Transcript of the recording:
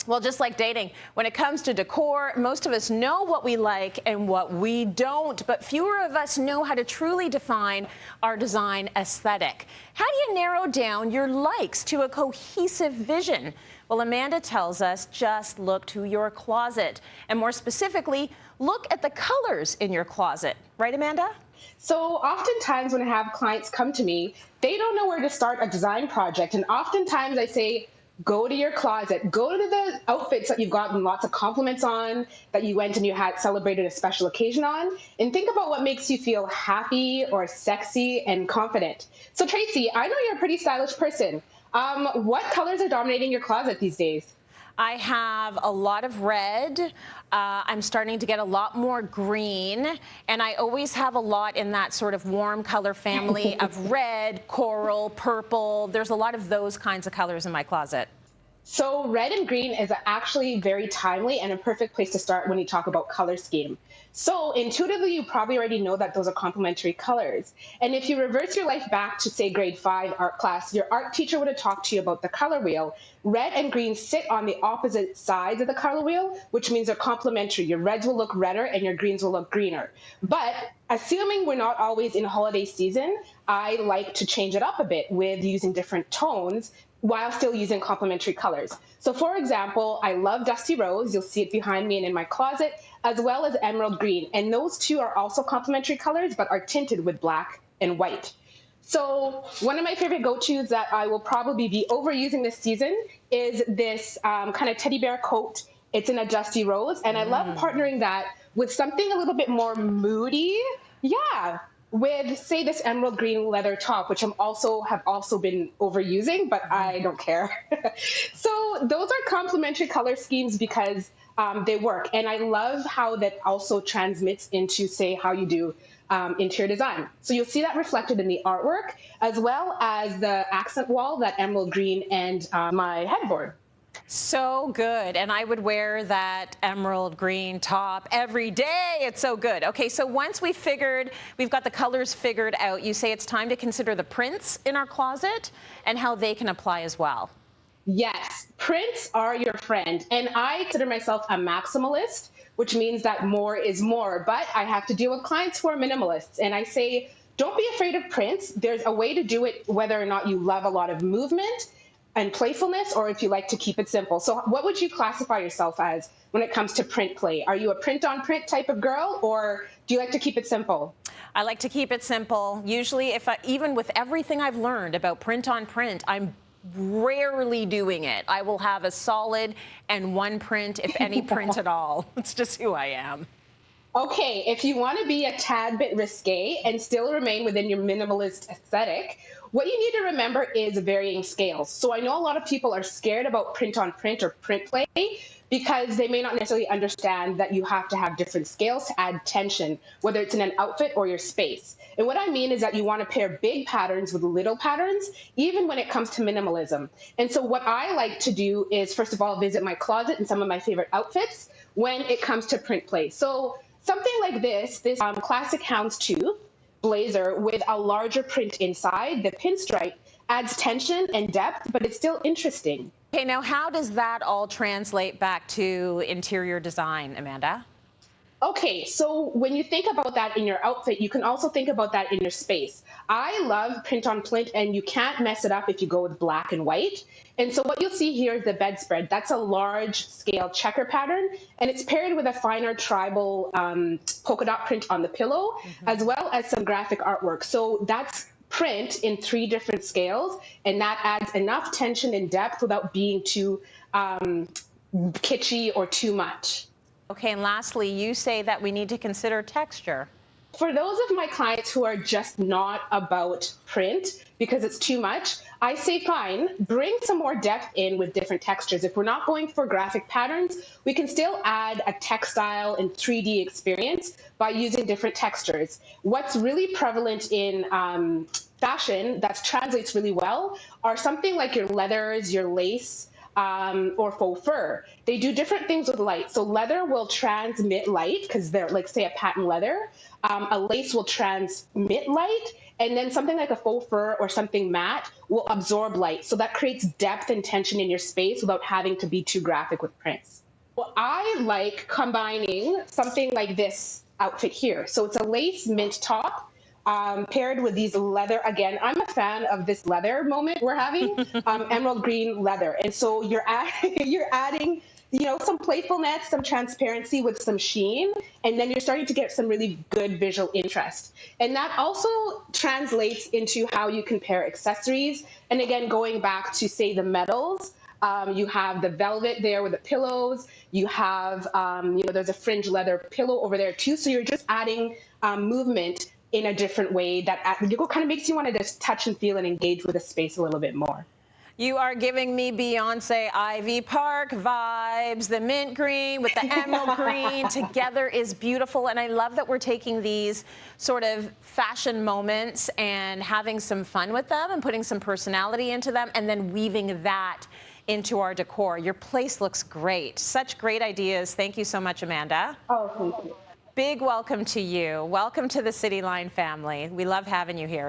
Well, just like dating, when it comes to decor, most of us know what we like and what we don't, but fewer of us know how to truly define our design aesthetic. How do you narrow down your likes to a cohesive vision? Well, Amanda tells us just look to your closet, and more specifically, look at the colors in your closet. Right, Amanda? So oftentimes when I have clients come to me, they don't know where to start a design project. And oftentimes I say, go to your closet, go to the outfits that you've gotten lots of compliments on, that you went and you had celebrated a special occasion on, and think about what makes you feel happy or sexy and confident. So Tracy, I know you're a pretty stylish person. What colors are dominating your closet these days? I have a lot of red. I'm starting to get a lot more green, and I always have a lot in that sort of warm color family of red, coral, purple. There's a lot of those kinds of colors in my closet. So red and green is actually very timely and a perfect place to start when you talk about color scheme. So intuitively, you probably already know that those are complementary colors. And if you reverse your life back to, say, grade 5 art class, your art teacher would have talked to you about the color wheel. Red and green sit on the opposite sides of the color wheel, which means they're complementary. Your reds will look redder and your greens will look greener. But assuming we're not always in holiday season, I like to change it up a bit with using different tones while still using complementary colors. So for example, I love Dusty Rose, you'll see it behind me and in my closet, as well as Emerald Green. And those two are also complementary colors, but are tinted with black and white. So one of my favorite go-tos that I will probably be overusing this season is this kind of teddy bear coat. It's in a Dusty Rose, and I love partnering that with something a little bit more moody. Yeah, with, say, this emerald green leather top, which have also been overusing, but I don't care. So those are complementary color schemes because they work. And I love how that also transmits into, say, how you do interior design. So you'll see that reflected in the artwork, as well as the accent wall, that emerald green, and my headboard. So good. And I would wear that emerald green top every day. It's so good. Okay, so once we've got the colors figured out, you say it's time to consider the prints in our closet and how they can apply as well. Yes, prints are your friend. And I consider myself a maximalist, which means that more is more. But I have to deal with clients who are minimalists. And I say, don't be afraid of prints. There's a way to do it whether or not you love a lot of movement and playfulness, or if you like to keep it simple. So what would you classify yourself as when it comes to print play? Are you a print-on-print type of girl, or do you like to keep it simple? I like to keep it simple. Usually, even with everything I've learned about print-on-print, I'm rarely doing it. I will have a solid and one print, if any print at all. It's just who I am. Okay, if you want to be a tad bit risque and still remain within your minimalist aesthetic, what you need to remember is varying scales. So I know a lot of people are scared about print on print or print play because they may not necessarily understand that you have to have different scales to add tension, whether it's in an outfit or your space. And what I mean is that you want to pair big patterns with little patterns, even when it comes to minimalism. And so what I like to do is, first of all, visit my closet and some of my favorite outfits when it comes to print play. So something like this classic houndstooth blazer with a larger print inside, the pinstripe, adds tension and depth, but it's still interesting. Okay, now how does that all translate back to interior design, Amanda? Okay, so when you think about that in your outfit, you can also think about that in your space. I love print on print, and you can't mess it up if you go with black and white. And so what you'll see here is the bedspread. That's a large scale checker pattern, and it's paired with a finer tribal polka dot print on the pillow, as well as some graphic artwork. So that's print in 3 different scales, and that adds enough tension and depth without being too kitschy or too much. Okay, and lastly, you say that we need to consider texture. For those of my clients who are just not about print because it's too much, I say fine, bring some more depth in with different textures. If we're not going for graphic patterns, we can still add a textile and 3D experience by using different textures. What's really prevalent in fashion that translates really well are something like your leathers, your lace, or faux fur. They do different things with light. So leather will transmit light because they're like, say, a patent leather. A lace will transmit light, And then something like a faux fur or something matte will absorb light. So that creates depth and tension in your space without having to be too graphic with prints. Well, I like combining something like this outfit here. So it's a lace mint top paired with these leather. Again, I'm a fan of this leather moment we're having, emerald green leather. And so you're adding, some playfulness, some transparency with some sheen, and then you're starting to get some really good visual interest. And that also translates into how you compare accessories. And again, going back to, say, the metals, you have the velvet there with the pillows. You have, there's a fringe leather pillow over there too. So you're just adding movement in a different way that kind of makes you want to just touch and feel and engage with the space a little bit more. You are giving me Beyonce Ivy Park vibes. The mint green with the emerald green together is beautiful. And I love that we're taking these sort of fashion moments and having some fun with them and putting some personality into them and then weaving that into our decor. Your place looks great. Such great ideas. Thank you so much, Amanda. Oh, thank you. Big welcome to you. Welcome to the Cityline family. We love having you here.